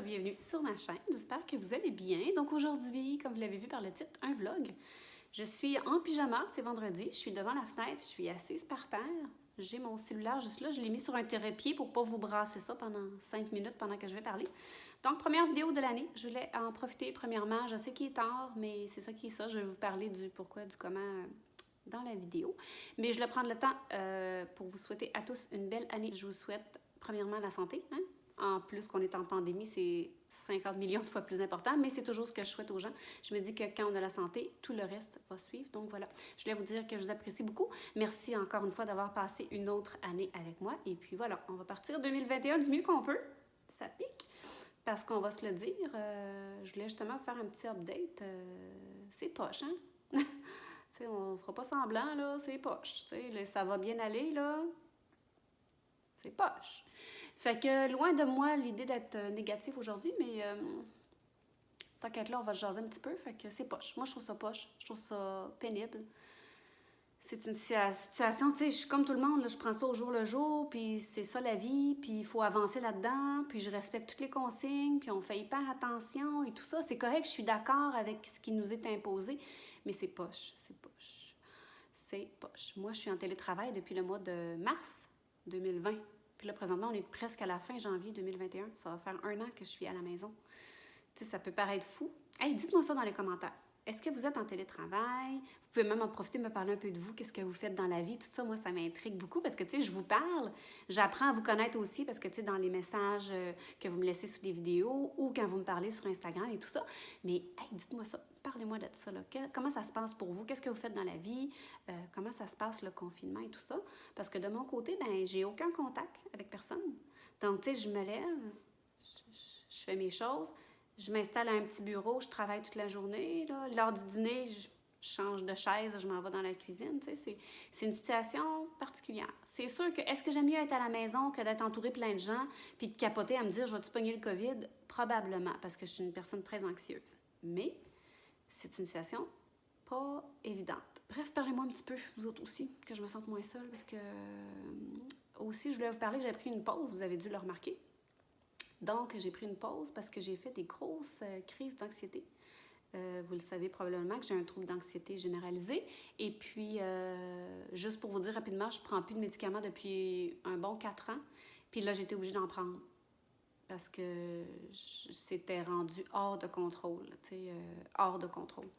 bienvenue sur ma chaîne. J'espère que vous allez bien. Donc aujourd'hui, comme vous l'avez vu par le titre, un vlog. Je suis en pyjama, c'est vendredi, je suis devant la fenêtre, je suis assise par terre. J'ai mon cellulaire juste là, je l'ai mis sur un trépied pour pas vous brasser ça pendant 5 minutes pendant que je vais parler. Donc première vidéo de l'année, je voulais en profiter premièrement. Je sais qu'il est tard, mais c'est ça qui est ça. Je vais vous parler du pourquoi, du comment dans la vidéo. Mais je vais prendre le temps pour vous souhaiter à tous une belle année. Je vous souhaite premièrement la santé, hein? En plus qu'on est en pandémie, c'est 50 millions de fois plus important, mais c'est toujours ce que je souhaite aux gens. Je me dis que quand on a la santé, tout le reste va suivre. Donc voilà, je voulais vous dire que je vous apprécie beaucoup. Merci encore une fois d'avoir passé une autre année avec moi. Et puis voilà, on va partir 2021 du mieux qu'on peut. Ça pique. Parce qu'on va se le dire, je voulais justement faire un petit update. C'est poche, hein? T'sais, on ne fera pas semblant, là, c'est poche. Là, ça va bien aller, là. C'est poche. Fait que loin de moi l'idée d'être négative aujourd'hui, mais tant qu'être là, on va se jaser un petit peu. Fait que c'est poche. Moi, je trouve ça poche. Je trouve ça pénible. C'est une situation, tu sais, je suis comme tout le monde, là, je prends ça au jour le jour, puis c'est ça la vie, puis il faut avancer là-dedans, puis je respecte toutes les consignes, puis on fait hyper attention et tout ça. C'est correct, je suis d'accord avec ce qui nous est imposé, mais c'est poche, c'est poche. C'est poche. Moi, je suis en télétravail depuis le mois de mars 2020. Puis là, présentement, on est presque à la fin janvier 2021. Ça va faire 1 an que je suis à la maison. Tu sais, ça peut paraître fou. Hey, dites-moi ça dans les commentaires. Est-ce que vous êtes en télétravail? Vous pouvez même en profiter de me parler un peu de vous. Qu'est-ce que vous faites dans la vie? Tout ça, moi, ça m'intrigue beaucoup parce que, tu sais, je vous parle. J'apprends à vous connaître aussi parce que, tu sais, dans les messages que vous me laissez sous les vidéos ou quand vous me parlez sur Instagram et tout ça. Mais, hey, dites-moi ça. Parlez-moi de ça, là. Comment ça se passe pour vous? Qu'est-ce que vous faites dans la vie? Comment ça se passe, le confinement et tout ça? Parce que de mon côté, ben j'ai aucun contact avec personne. Donc, tu sais, je me lève, je fais mes choses, je m'installe à un petit bureau, je travaille toute la journée. Là. L'heure du dîner, je change de chaise, je m'en vais dans la cuisine. Tu sais, c'est une situation particulière. C'est sûr que, est-ce que j'aime mieux être à la maison que d'être entourée plein de gens puis de capoter à me dire, je vais-tu pogner le COVID? Probablement, parce que je suis une personne très anxieuse. Mais c'est une situation pas évidente. Bref, parlez-moi un petit peu, vous autres aussi, que je me sente moins seule, parce que aussi, je voulais vous parler que j'ai pris une pause, vous avez dû le remarquer. Donc, j'ai pris une pause parce que j'ai fait des grosses crises d'anxiété. Vous le savez probablement que j'ai un trouble d'anxiété généralisé. Et puis, juste pour vous dire rapidement, je ne prends plus de médicaments depuis un bon 4 ans. Puis là, j'étais obligée d'en prendre parce que c'était rendu hors de contrôle, tu sais, hors de contrôle.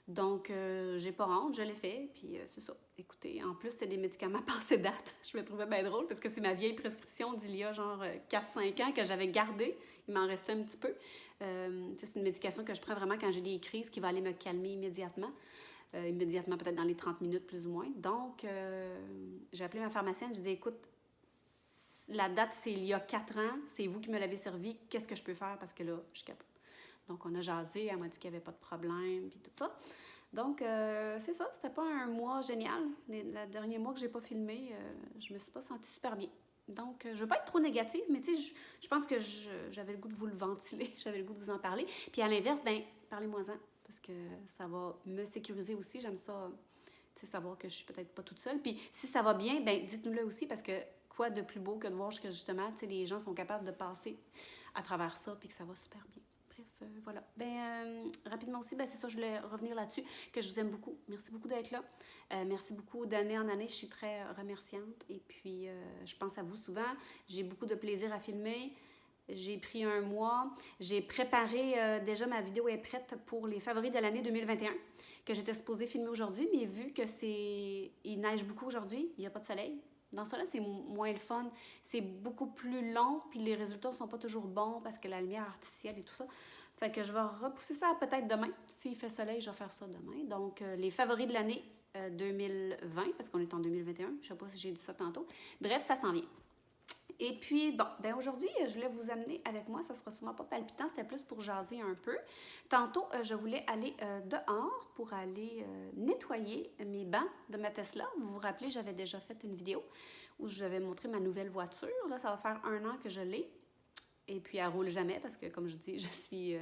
Donc, j'ai pas honte, je l'ai fait, puis c'est ça. Écoutez, en plus, c'était des médicaments passés date. Je me trouvais bien drôle parce que c'est ma vieille prescription d'il y a genre 4-5 ans que j'avais gardée. Il m'en restait un petit peu. C'est une médication que je prends vraiment quand j'ai des crises qui va aller me calmer immédiatement. Immédiatement, peut-être dans les 30 minutes plus ou moins. Donc, j'ai appelé ma pharmacienne, je disais, écoute, la date, c'est il y a 4 ans, c'est vous qui me l'avez servi, qu'est-ce que je peux faire? Parce que là, je capote. Donc, on a jasé, elle m'a dit qu'il n'y avait pas de problème, puis tout ça. Donc, c'est ça, c'était pas un mois génial. Le dernier mois que j'ai pas filmé, je me suis pas sentie super bien. Donc, je veux pas être trop négative, mais tu sais, je pense que j'avais le goût de vous le ventiler, j'avais le goût de vous en parler. Puis à l'inverse, ben parlez-moi-en, parce que ça va me sécuriser aussi. J'aime ça, tu sais, savoir que je suis peut-être pas toute seule. Puis si ça va bien, ben dites-nous-le aussi, parce que quoi de plus beau que de voir que justement, tu sais, les gens sont capables de passer à travers ça, puis que ça va super bien. Bref, voilà. Rapidement aussi, c'est ça, je voulais revenir là-dessus, que je vous aime beaucoup. Merci beaucoup d'être là. Merci beaucoup d'année en année. Je suis très remerciante. Et puis, je pense à vous souvent. J'ai beaucoup de plaisir à filmer. J'ai pris un mois. J'ai préparé, déjà ma vidéo est prête pour les favoris de l'année 2021, que j'étais supposée filmer aujourd'hui, mais vu que il neige beaucoup aujourd'hui, il n'y a pas de soleil. Dans ça, là, c'est moins le fun. C'est beaucoup plus long, puis les résultats ne sont pas toujours bons parce que la lumière artificielle et tout ça. Fait que je vais repousser ça peut-être demain. S'il fait soleil, je vais faire ça demain. Donc, les favoris de l'année 2020, parce qu'on est en 2021. Je ne sais pas si j'ai dit ça tantôt. Bref, ça s'en vient. Et puis, bon, aujourd'hui, je voulais vous amener avec moi. Ça ne sera sûrement pas palpitant, c'était plus pour jaser un peu. Tantôt, je voulais aller dehors pour aller nettoyer mes bancs de ma Tesla. Vous vous rappelez, j'avais déjà fait une vidéo où je vous avais montré ma nouvelle voiture. Là, ça va faire 1 an que je l'ai. Et puis, elle ne roule jamais parce que, comme je dis, je suis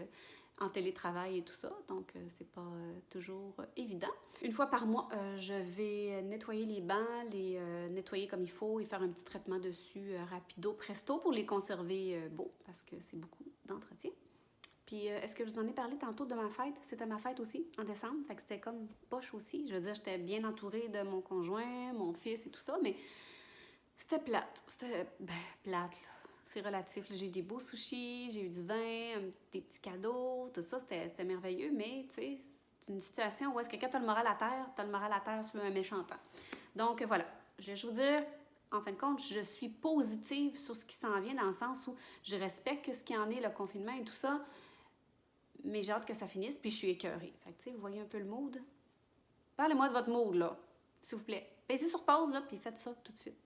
en télétravail et tout ça. Donc, c'est pas toujours évident. Une fois par mois, je vais nettoyer les bancs, les nettoyer comme il faut et faire un petit traitement dessus rapido presto pour les conserver beaux parce que c'est beaucoup d'entretien. Puis, est-ce que je vous en ai parlé tantôt de ma fête? C'était ma fête aussi, en décembre. Fait que c'était comme poche aussi. Je veux dire, j'étais bien entourée de mon conjoint, mon fils et tout ça, mais c'était plate. C'était, plate, là. C'est relatif. J'ai eu des beaux sushis, j'ai eu du vin, des petits cadeaux, tout ça, c'était merveilleux, mais, tu sais, c'est une situation où est-ce que quand t'as le moral à terre, t'as le moral à terre sur un méchant temps. Donc, voilà. Je vais vous dire, en fin de compte, je suis positive sur ce qui s'en vient dans le sens où je respecte ce qu'il y en est, le confinement et tout ça, mais j'ai hâte que ça finisse, puis je suis écœurée. Fait que, tu sais, vous voyez un peu le mood? Parlez-moi de votre mood, là, s'il vous plaît. Baissez sur pause, là, puis faites ça tout de suite.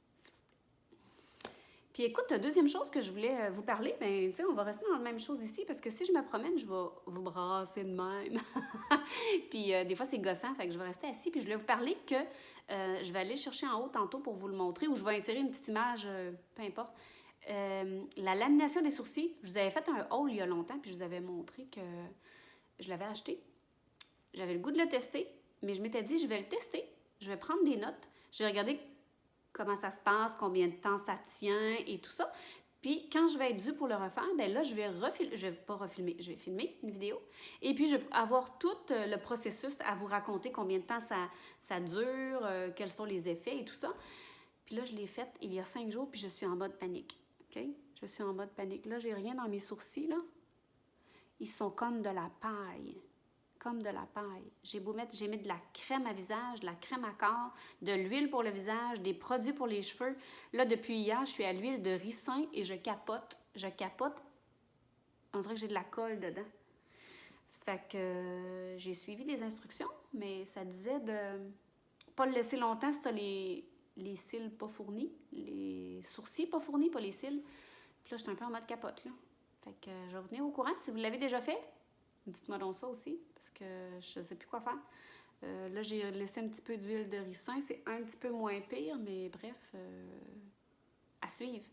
Puis écoute, deuxième chose que je voulais vous parler, ben tu sais, on va rester dans la même chose ici, parce que si je me promène, je vais vous brasser de même. Puis des fois, c'est gossant, fait que je vais rester assis, puis je voulais vous parler que je vais aller le chercher en haut tantôt pour vous le montrer, ou je vais insérer une petite image, peu importe. La lamination des sourcils, je vous avais fait un haul il y a longtemps, puis je vous avais montré que je l'avais acheté. J'avais le goût de le tester, mais je m'étais dit, je vais le tester, je vais prendre des notes, je vais regarder comment ça se passe, combien de temps ça tient et tout ça. Puis, quand je vais être due pour le refaire, bien là, je vais filmer une vidéo. Et puis, je vais avoir tout le processus à vous raconter combien de temps ça dure, quels sont les effets et tout ça. Puis là, je l'ai faite il y a 5 jours, puis je suis en mode panique. OK? Je suis en mode panique. Là, j'ai rien dans mes sourcils, là. Ils sont comme de la paille. Comme de la paille. J'ai mis de la crème à visage, de la crème à corps, de l'huile pour le visage, des produits pour les cheveux. Là, depuis hier, je suis à l'huile de ricin et je capote. Je capote. On dirait que j'ai de la colle dedans. Fait que j'ai suivi les instructions, mais ça disait de pas le laisser longtemps si t'as les cils pas fournis, les sourcils pas fournis, pas les cils. Puis là, je suis un peu en mode capote, là. Fait que je vais vous tenir au courant. Si vous l'avez déjà fait, dites-moi donc ça aussi, parce que je ne sais plus quoi faire. Là, j'ai laissé un petit peu d'huile de ricin. C'est un petit peu moins pire, mais bref, à suivre.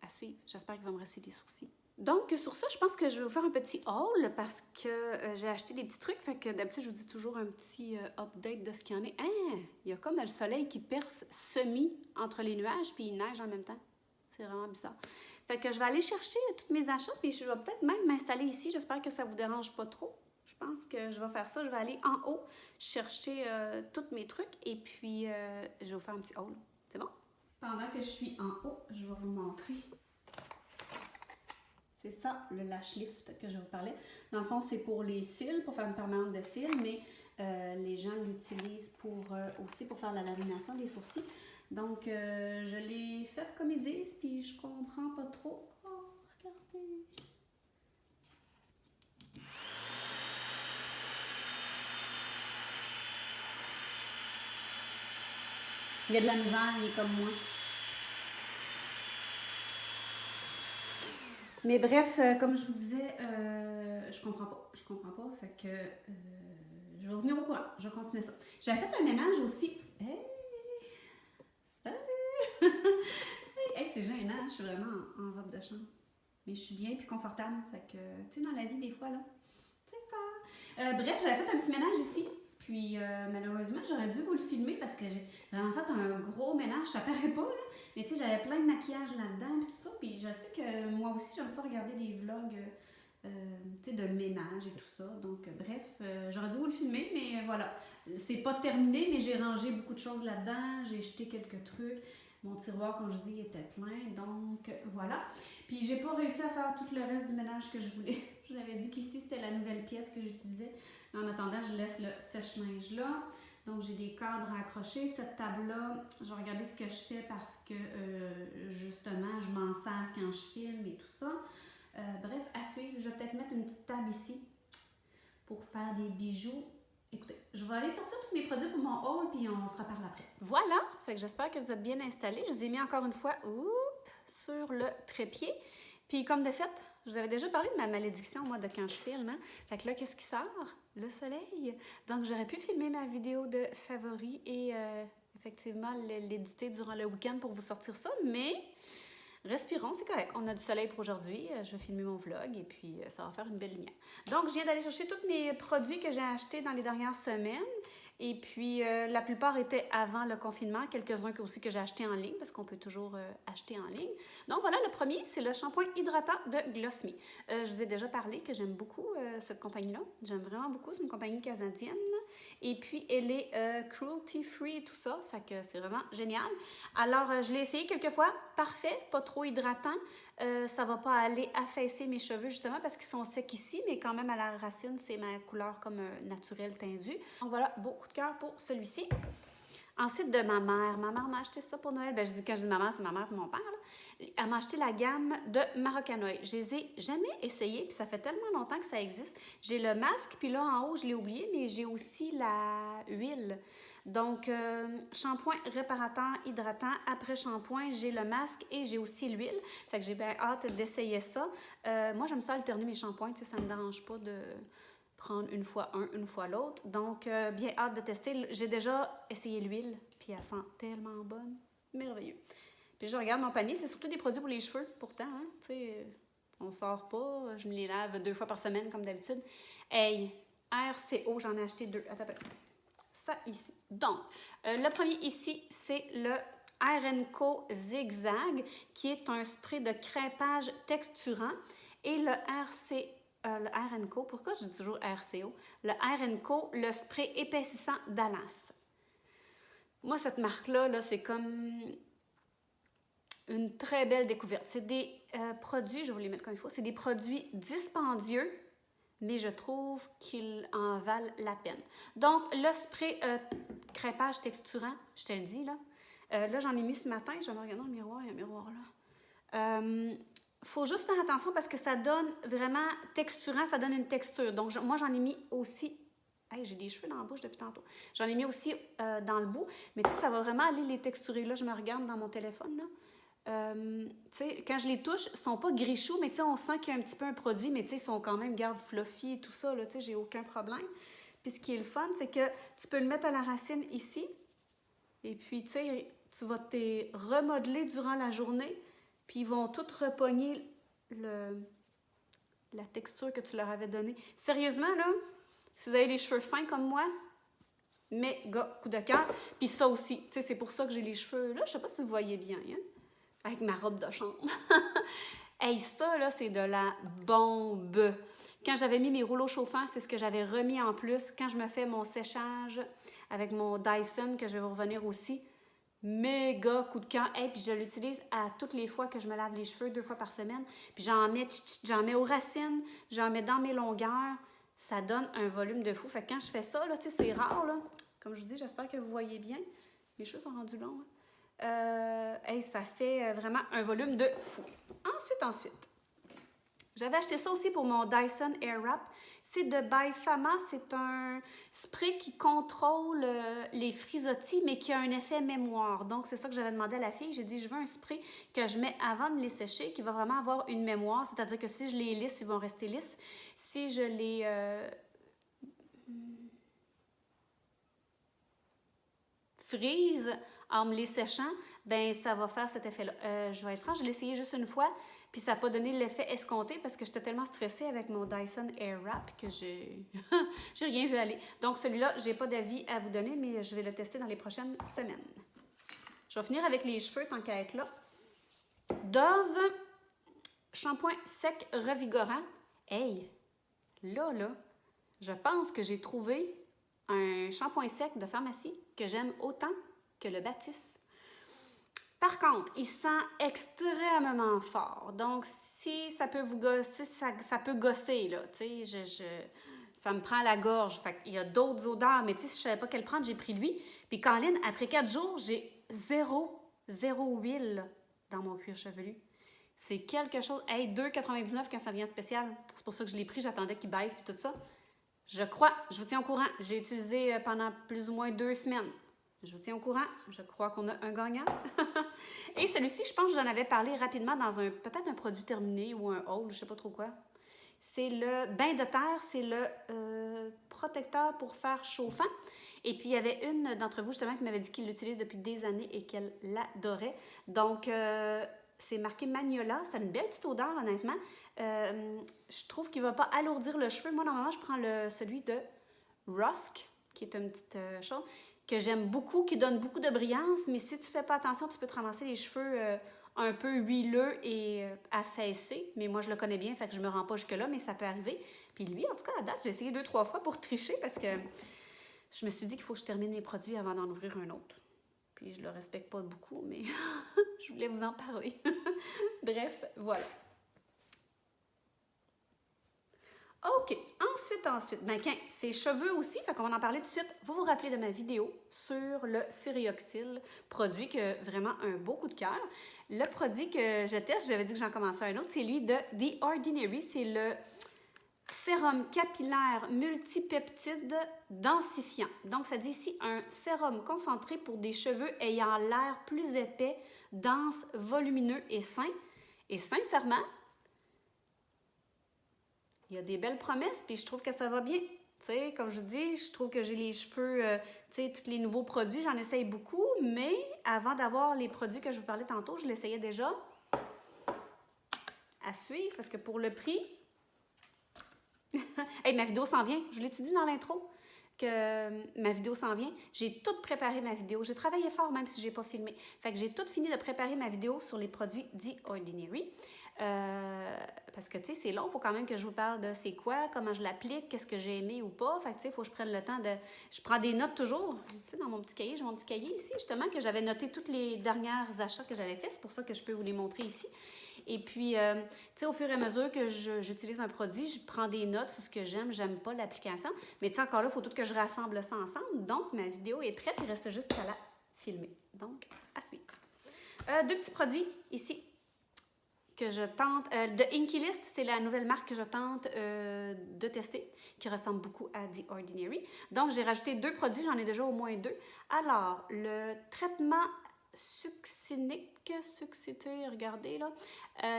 À suivre. J'espère qu'il va me rester des sourcils. Donc, sur ça, je pense que je vais vous faire un petit haul parce que j'ai acheté des petits trucs. Fait que d'habitude, je vous dis toujours un petit update de ce qu'il y en est. Hein? Il y a comme le soleil qui perce semi entre les nuages, puis il neige en même temps. C'est vraiment bizarre. Fait que je vais aller chercher tous mes achats, puis je vais peut-être même m'installer ici. J'espère que ça ne vous dérange pas trop. Je pense que je vais faire ça. Je vais aller en haut chercher tous mes trucs, et puis je vais vous faire un petit haul. C'est bon? Pendant que je suis en haut, je vais vous montrer. C'est ça, le lash lift que je vous parlais. Dans le fond, c'est pour les cils, pour faire une permanente de cils, mais les gens l'utilisent aussi pour faire la lamination des sourcils. Donc, je l'ai faite comme ils disent, puis je comprends pas trop. Oh, regardez! Il y a de la misère, il est comme moi. Mais bref, comme je vous disais, je comprends pas. Je comprends pas, fait que je vais revenir au courant. Je vais continuer ça. J'avais fait un ménage aussi. Hey! Salut! Hey, c'est gênant, je suis vraiment en robe de chambre. Mais je suis bien puis confortable. Fait que, tu sais, dans la vie, des fois, là, c'est ça. Bref, j'avais fait un petit ménage ici. Puis, malheureusement, j'aurais dû vous le filmer parce que j'ai vraiment fait un gros ménage. Ça paraît pas, là. Mais, tu sais, j'avais plein de maquillage là-dedans et tout ça. Puis, je sais que moi aussi, j'aime ça regarder des vlogs, tu sais, de ménage et tout ça. Donc, bref, j'aurais dû vous le filmer, mais voilà. C'est pas terminé, mais j'ai rangé beaucoup de choses là-dedans. J'ai jeté quelques trucs. Mon tiroir, comme je dis, était plein. Donc, voilà. Puis, j'ai pas réussi à faire tout le reste du ménage que je voulais. Je vous avais dit qu'ici, c'était la nouvelle pièce que j'utilisais. En attendant, je laisse le sèche-linge là. Donc, j'ai des cadres à accrocher. Cette table-là, je vais regarder ce que je fais parce que, justement, je m'en sers quand je filme et tout ça. Bref, à suivre. Je vais peut-être mettre une petite table ici pour faire des bijoux. Écoutez, je vais aller sortir tous mes produits pour mon haul, puis on se reparle après. Voilà! Fait que j'espère que vous êtes bien installés. Je vous ai mis encore une fois sur le trépied. Puis comme de fait, je vous avais déjà parlé de ma malédiction, moi, de quand je filme. Hein? Fait que là, qu'est-ce qui sort? Le soleil. Donc, j'aurais pu filmer ma vidéo de favoris et effectivement l'éditer durant le week-end pour vous sortir ça, mais respirons, c'est correct. On a du soleil pour aujourd'hui. Je vais filmer mon vlog et puis ça va faire une belle lumière. Donc, je viens d'aller chercher tous mes produits que j'ai achetés dans les dernières semaines. Et puis, la plupart étaient avant le confinement, quelques-uns aussi que j'ai achetés en ligne, parce qu'on peut toujours acheter en ligne. Donc voilà, le premier, c'est le shampoing hydratant de Gloss Me. Je vous ai déjà parlé que j'aime beaucoup cette compagnie-là. J'aime vraiment beaucoup, c'est une compagnie canadienne. Et puis, elle est cruelty-free et tout ça, fait que c'est vraiment génial. Alors, je l'ai essayé quelques fois, parfait, pas trop hydratant. Ça va pas aller affaisser mes cheveux justement parce qu'ils sont secs ici, mais quand même à la racine, c'est ma couleur comme naturelle teindue. Donc voilà, beau coup de cœur pour celui-ci. Ensuite, de ma mère. Ma mère m'a acheté ça pour Noël. Ben, quand je dis ma mère, c'est ma mère et mon père. Là. Elle m'a acheté la gamme de Marocanoï. Je les ai jamais essayés, puis ça fait tellement longtemps que ça existe. J'ai le masque, puis là, en haut, je l'ai oublié, mais j'ai aussi la huile. Donc, shampoing réparateur, hydratant. Après shampoing, j'ai le masque et j'ai aussi l'huile. Fait que j'ai bien hâte d'essayer ça. Moi, j'aime ça alterner mes shampoings. Ça ne me dérange pas de prendre une fois un, une fois l'autre. Donc, bien hâte de tester. J'ai déjà essayé l'huile, puis elle sent tellement bonne. Merveilleux. Puis je regarde mon panier, c'est surtout des produits pour les cheveux, pourtant. Hein? Tu sais, on sort pas, je me les lave 2 fois par semaine, comme d'habitude. Hey, RCO, j'en ai acheté 2. Attends, ça ici. Donc, le premier ici, c'est le R&Co Zigzag, qui est un spray de crêpage texturant. Et le R&Co, pourquoi je dis toujours RCO? Le R&Co, le spray épaississant d'Alas. Moi, cette marque-là, là, c'est comme une très belle découverte. C'est des produits, je vais vous les mettre comme il faut, c'est des produits dispendieux, mais je trouve qu'ils en valent la peine. Donc, le spray crêpage texturant, je te le dis, là. Là, j'en ai mis ce matin, je vais me regarder dans le miroir, il y a un miroir là. Faut juste faire attention parce que ça donne vraiment texturant, ça donne une texture. Donc, moi, j'en ai mis aussi. Hey, j'ai des cheveux dans la bouche depuis tantôt. J'en ai mis aussi dans le bout. Mais tu sais, ça va vraiment aller les texturer. Là, je me regarde dans mon téléphone. Là. Tu sais, quand je les touche, ils sont pas gris chou, mais tu sais, on sent qu'il y a un petit peu un produit, mais tu sais, ils sont quand même, garde fluffy et tout ça. Tu sais, j'ai aucun problème. Puis ce qui est le fun, c'est que tu peux le mettre à la racine ici. Et puis, tu sais, tu vas te remodeler durant la journée. Puis ils vont tous repogner la texture que tu leur avais donnée. Sérieusement, là, si vous avez les cheveux fins comme moi, méga coup de cœur. Puis ça aussi, tu sais, c'est pour ça que j'ai les cheveux là. Je sais pas si vous voyez bien, hein? Avec ma robe de chambre. Hey, ça, là, c'est de la bombe. Quand j'avais mis mes rouleaux chauffants, c'est ce que j'avais remis en plus. Quand je me fais mon séchage avec mon Dyson, que je vais vous revenir aussi, méga coup de cœur. Et puis je l'utilise à toutes les fois que je me lave les cheveux 2 fois par semaine. Puis j'en mets aux racines, j'en mets dans mes longueurs. Ça donne un volume de fou. Fait que quand je fais ça, là, tu sais, c'est rare, là. Comme je vous dis, j'espère que vous voyez bien. Mes cheveux sont rendus longs. Hey, ça fait vraiment un volume de fou. Ensuite. J'avais acheté ça aussi pour mon Dyson Airwrap. C'est de By Fama. C'est un spray qui contrôle les frisottis, mais qui a un effet mémoire. Donc, c'est ça que j'avais demandé à la fille. J'ai dit, je veux un spray que je mets avant de les sécher, qui va vraiment avoir une mémoire. C'est-à-dire que si je les lisse, ils vont rester lisses. Si je les... frise en me les séchant, ben ça va faire cet effet-là. Je vais être franche, je l'ai essayé juste une fois, puis ça n'a pas donné l'effet escompté parce que j'étais tellement stressée avec mon Dyson Airwrap que j'ai rien vu aller. Donc celui-là, j'ai pas d'avis à vous donner, mais je vais le tester dans les prochaines semaines. Je vais finir avec les cheveux tant qu'à être là. Dove shampoing sec revigorant. Hey, là, je pense que j'ai trouvé un shampoing sec de pharmacie que j'aime autant que le Baptiste. Par contre, il sent extrêmement fort. Donc, si ça peut vous gosser, ça peut gosser, là. Tu sais, ça me prend la gorge. Fait qu'il y a d'autres odeurs, mais tu sais, si je savais pas quelle prendre, j'ai pris lui. Puis Caroline, après 4 jours, j'ai zéro huile là, dans mon cuir chevelu. C'est quelque chose... Hey, 2,99 quand ça vient spécial. C'est pour ça que je l'ai pris, j'attendais qu'il baisse puis tout ça. Je crois, je vous tiens au courant. J'ai utilisé pendant plus ou moins 2 semaines. Je vous tiens au courant. Je crois qu'on a un gagnant. Et celui-ci, je pense que j'en avais parlé rapidement dans peut-être un produit terminé ou un haul, je ne sais pas trop quoi. C'est le bain de terre, c'est le protecteur pour fer chauffant. Et puis, il y avait une d'entre vous, justement, qui m'avait dit qu'il l'utilise depuis des années et qu'elle l'adorait. Donc, c'est marqué Magnolia. Ça a une belle petite odeur, honnêtement. Je trouve qu'il ne va pas alourdir le cheveu. Moi, normalement, je prends celui de Rusk. qui est une petite chose que j'aime beaucoup, qui donne beaucoup de brillance, mais si tu fais pas attention, tu peux te ramasser les cheveux un peu huileux et affaissés. Mais moi, je le connais bien, fait que je me rends pas jusque-là, mais ça peut arriver. Puis lui, en tout cas, à date, j'ai essayé 2-3 fois pour tricher parce que je me suis dit qu'il faut que je termine mes produits avant d'en ouvrir un autre. Puis je le respecte pas beaucoup, mais je voulais vous en parler. Bref, voilà. OK. Ensuite, ben, ces cheveux aussi, fait qu'on va en parler tout de suite. Vous vous rappelez de ma vidéo sur le Cérioxyl, produit que vraiment un beau coup de cœur. Le produit que je teste, j'avais dit que j'en commençais un autre, c'est lui de The Ordinary. C'est le sérum capillaire multipeptide densifiant. Donc, ça dit ici un sérum concentré pour des cheveux ayant l'air plus épais, dense, volumineux et sain. Et sincèrement, il y a des belles promesses, puis je trouve que ça va bien. Tu sais, comme je vous dis, je trouve que j'ai les cheveux, tu sais, tous les nouveaux produits, j'en essaye beaucoup, mais avant d'avoir les produits que je vous parlais tantôt, je l'essayais déjà à suivre, parce que pour le prix... Hey, ma vidéo s'en vient, je l'ai dit dans l'intro, que ma vidéo s'en vient. J'ai tout préparé ma vidéo, j'ai travaillé fort même si j'ai pas filmé. Fait que j'ai tout fini de préparer ma vidéo sur les produits The Ordinary. Parce que, tu sais, c'est long, il faut quand même que je vous parle de c'est quoi, comment je l'applique, qu'est-ce que j'ai aimé ou pas. Fait que, tu sais, il faut que je prenne le temps de... Je prends des notes toujours, tu sais, dans mon petit cahier. J'ai mon petit cahier ici, justement, que j'avais noté tous les derniers achats que j'avais faits. C'est pour ça que je peux vous les montrer ici. Et puis, tu sais, au fur et à mesure que j'utilise un produit, je prends des notes sur ce que j'aime pas l'application. Mais tu sais, encore là, il faut tout que je rassemble ça ensemble. Donc, ma vidéo est prête, il reste juste à la filmer. Donc, à suivre. Deux petits produits ici que je tente. De Inky List, c'est la nouvelle marque que je tente de tester, qui ressemble beaucoup à The Ordinary. Donc, j'ai rajouté 2 produits, j'en ai déjà au moins 2. Alors, le traitement succinique, regardez là,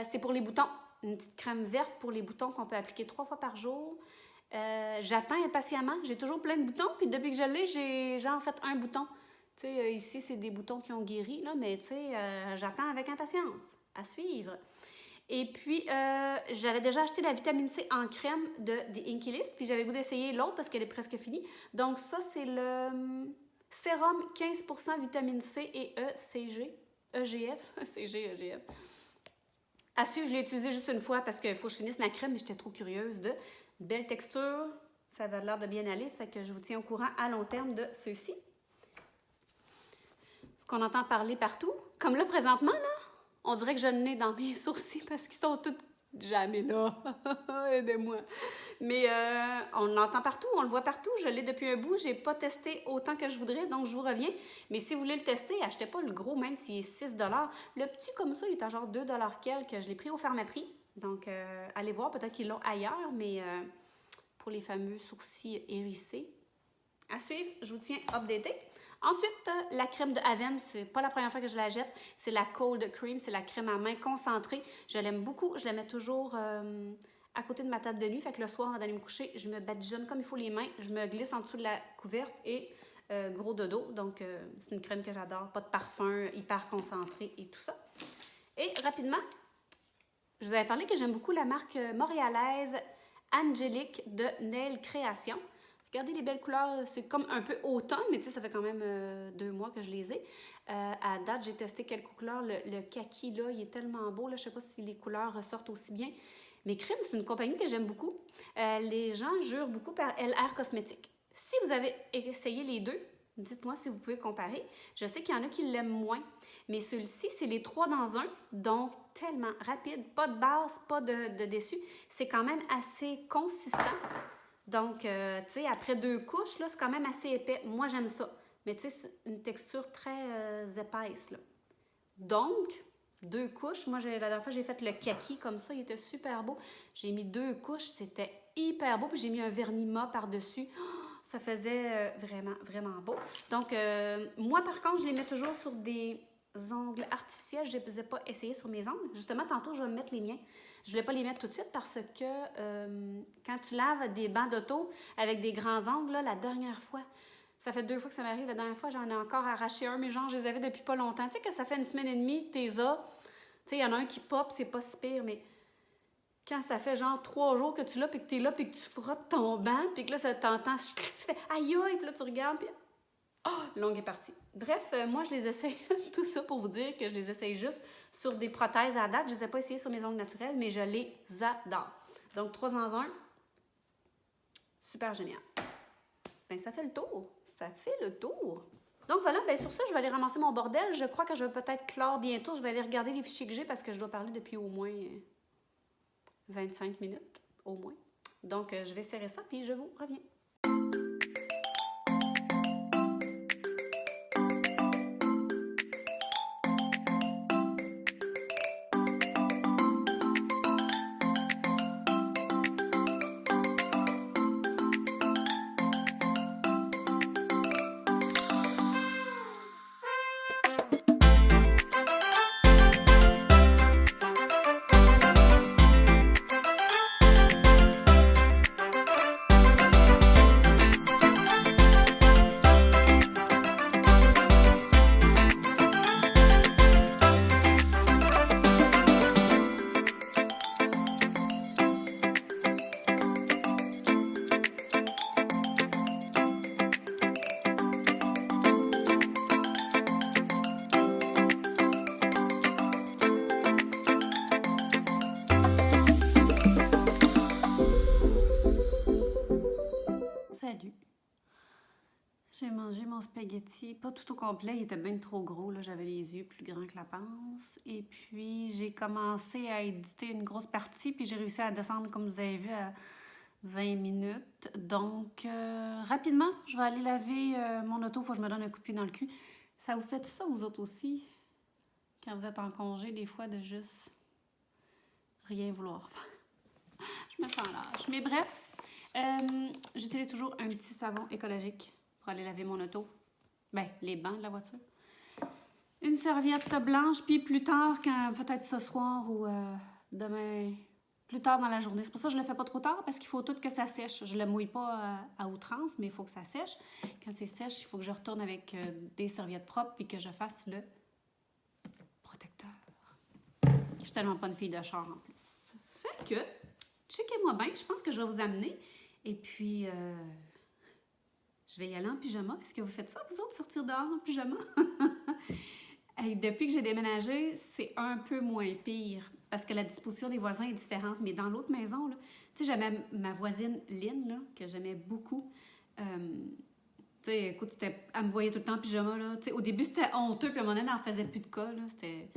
c'est pour les boutons. Une petite crème verte pour les boutons qu'on peut appliquer 3 fois par jour. J'attends impatiemment. J'ai toujours plein de boutons, puis depuis que je l'ai, j'ai en fait un bouton. Tu sais, ici, c'est des boutons qui ont guéri, là, mais tu sais, j'attends avec impatience. À suivre. Et puis, j'avais déjà acheté la vitamine C en crème de The Inky List, puis j'avais goût d'essayer l'autre parce qu'elle est presque finie. Donc ça, c'est le sérum 15% vitamine C et EGF. EGF. À suivre, je l'ai utilisé juste une fois parce qu'il faut que je finisse ma crème, mais j'étais trop curieuse de belle texture. Ça avait l'air de bien aller, fait que je vous tiens au courant à long terme de ceux-ci. Ce qu'on entend parler partout, comme là présentement, là, on dirait que je l'ai dans mes sourcils parce qu'ils sont tous jamais là. Aidez-moi. Mais on l'entend partout, on le voit partout. Je l'ai depuis un bout. Je n'ai pas testé autant que je voudrais, donc je vous reviens. Mais si vous voulez le tester, achetez pas le gros, même s'il est 6 $. Le petit comme ça, il est à genre 2 $ quelques. Je l'ai pris au Pharmaprix. Donc, allez voir, peut-être qu'ils l'ont ailleurs, mais pour les fameux sourcils hérissés. À suivre, je vous tiens updaté. Ensuite, la crème de Aven, c'est pas la première fois que je la jette. C'est la Cold Cream, c'est la crème à main concentrée. Je l'aime beaucoup. Je la mets toujours à côté de ma table de nuit. Fait que le soir, avant d'aller me coucher, je me badigeonne comme il faut les mains. Je me glisse en dessous de la couverte et gros dodo. Donc, c'est une crème que j'adore. Pas de parfum, hyper concentré et tout ça. Et rapidement, je vous avais parlé que j'aime beaucoup la marque montréalaise Angélique de Nail Création. Regardez les belles couleurs, c'est comme un peu automne, mais tu sais, ça fait quand même 2 mois que je les ai. À date, j'ai testé quelques couleurs. Le kaki, là, il est tellement beau. Là, je ne sais pas si les couleurs ressortent aussi bien. Mais Crème, c'est une compagnie que j'aime beaucoup. Les gens jurent beaucoup par LR Cosmétiques. Si vous avez essayé les deux, dites-moi si vous pouvez comparer. Je sais qu'il y en a qui l'aiment moins, mais celui-ci, c'est les 3 dans 1, donc tellement rapide, pas de base, pas de dessus. C'est quand même assez consistant. Donc, tu sais, après 2 couches, là, c'est quand même assez épais. Moi, j'aime ça. Mais tu sais, c'est une texture très épaisse, là. Donc, 2 couches. Moi, la dernière fois, j'ai fait le kaki comme ça. Il était super beau. J'ai mis 2 couches. C'était hyper beau. Puis j'ai mis un vernis mat par-dessus. Oh, ça faisait vraiment, vraiment beau. Donc, moi, par contre, je les mets toujours sur des ongles artificiels. Je ne les ai pas essayés sur mes ongles. Justement, tantôt, je vais mettre les miens. Je ne voulais pas les mettre tout de suite parce que quand tu laves des bancs d'auto avec des grands ongles, là, la dernière fois, ça fait 2 fois que ça m'arrive. La dernière fois, j'en ai encore arraché un, mais genre, je les avais depuis pas longtemps. Tu sais que ça fait 1 semaine et demie, t'es as. Tu sais, il y en a un qui pop, c'est pas si pire, mais Quand ça fait genre 3 jours que tu l'as, puis que t'es là, puis que tu frottes ton banc, puis que là, ça t'entend, tu fais aïe aïe, puis là, tu regardes, puis longue est partie. Bref, moi, je les essaye, tout ça pour vous dire que je les essaye juste sur des prothèses à date. Je ne les ai pas essayées sur mes ongles naturels, mais je les adore. Donc, 3 dans 1, super génial. Ben, ça fait le tour. Ça fait le tour. Donc voilà, ben sur ça, je vais aller ramasser mon bordel. Je crois que je vais peut-être clore bientôt. Je vais aller regarder les fichiers que j'ai parce que je dois parler depuis au moins 25 minutes, au moins. Donc, je vais serrer ça, puis je vous reviens. Salut. J'ai mangé mon spaghetti, pas tout au complet, il était bien trop gros, là, j'avais les yeux plus grands que la panse. Et puis, j'ai commencé à éditer une grosse partie, puis j'ai réussi à descendre, comme vous avez vu, à 20 minutes. Donc, rapidement, je vais aller laver mon auto, il faut que je me donne un coup de pied dans le cul. Ça vous fait ça, vous autres aussi, quand vous êtes en congé, des fois, de juste rien vouloir faire? Je me sens lâche. Mais bref, j'utilise toujours un petit savon écologique pour aller laver mon auto. Ben, les bancs de la voiture. Une serviette blanche, puis plus tard, peut-être ce soir ou demain, plus tard dans la journée. C'est pour ça que je le fais pas trop tard, parce qu'il faut tout que ça sèche. Je le mouille pas à outrance, mais il faut que ça sèche. Quand c'est sèche, il faut que je retourne avec des serviettes propres, puis que je fasse le protecteur. Je suis tellement pas une fille de char en plus. Fait que, checkez-moi bien, je pense que je vais vous amener. Et puis, je vais y aller en pyjama. Est-ce que vous faites ça, vous autres, sortir dehors en pyjama? Hey, depuis que j'ai déménagé, c'est un peu moins pire parce que la disposition des voisins est différente. Mais dans l'autre maison, là, tu sais, j'aimais ma voisine Lynn, là, que j'aimais beaucoup. Tu sais, écoute, elle me voyait tout le temps en pyjama, là. Tu sais, au début, c'était honteux, puis à un moment donné, elle n'en faisait plus de cas, là. C'était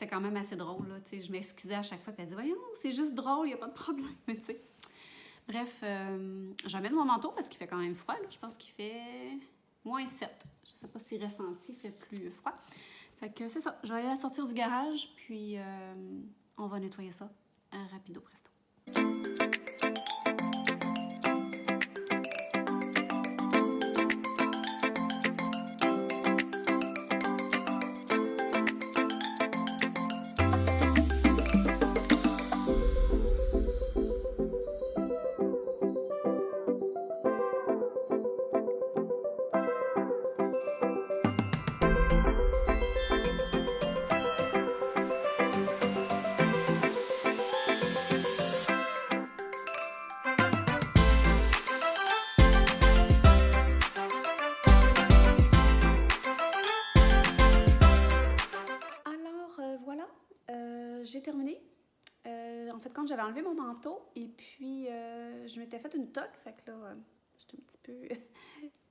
quand même assez drôle, là. Tu sais, je m'excusais à chaque fois, puis elle disait, voyons, c'est juste drôle, il n'y a pas de problème, tu sais. Bref, j'amène mon manteau parce qu'il fait quand même froid, là. Je pense qu'il fait -7. Je ne sais pas si ressenti fait plus froid. Fait que c'est ça. Je vais aller la sortir du garage, puis on va nettoyer ça rapido presto. J'ai terminé. En fait, quand j'avais enlevé mon manteau et puis je m'étais fait une toque, fait que là, j'étais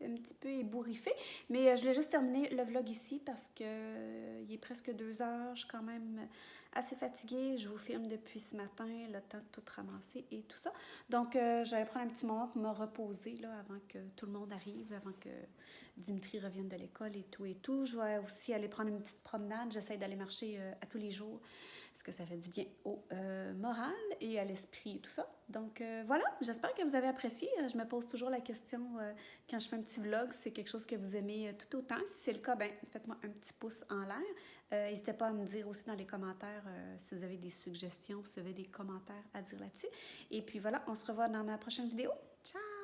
un petit peu ébouriffée. Mais je voulais juste terminer le vlog ici parce que il est presque 2 heures. Je suis quand même assez fatiguée. Je vous filme depuis ce matin, le temps de tout ramasser et tout ça. Donc, j'allais prendre un petit moment pour me reposer là, avant que tout le monde arrive, avant que Dimitri revienne de l'école et tout et tout. Je vais aussi aller prendre une petite promenade. J'essaie d'aller marcher à tous les jours parce que ça fait du bien au moral et à l'esprit et tout ça. Donc voilà, j'espère que vous avez apprécié. Je me pose toujours la question quand je fais un petit vlog, si c'est quelque chose que vous aimez tout autant. Si c'est le cas, ben faites-moi un petit pouce en l'air. N'hésitez pas à me dire aussi dans les commentaires si vous avez des suggestions, si vous avez des commentaires à dire là-dessus. Et puis voilà, on se revoit dans ma prochaine vidéo. Ciao!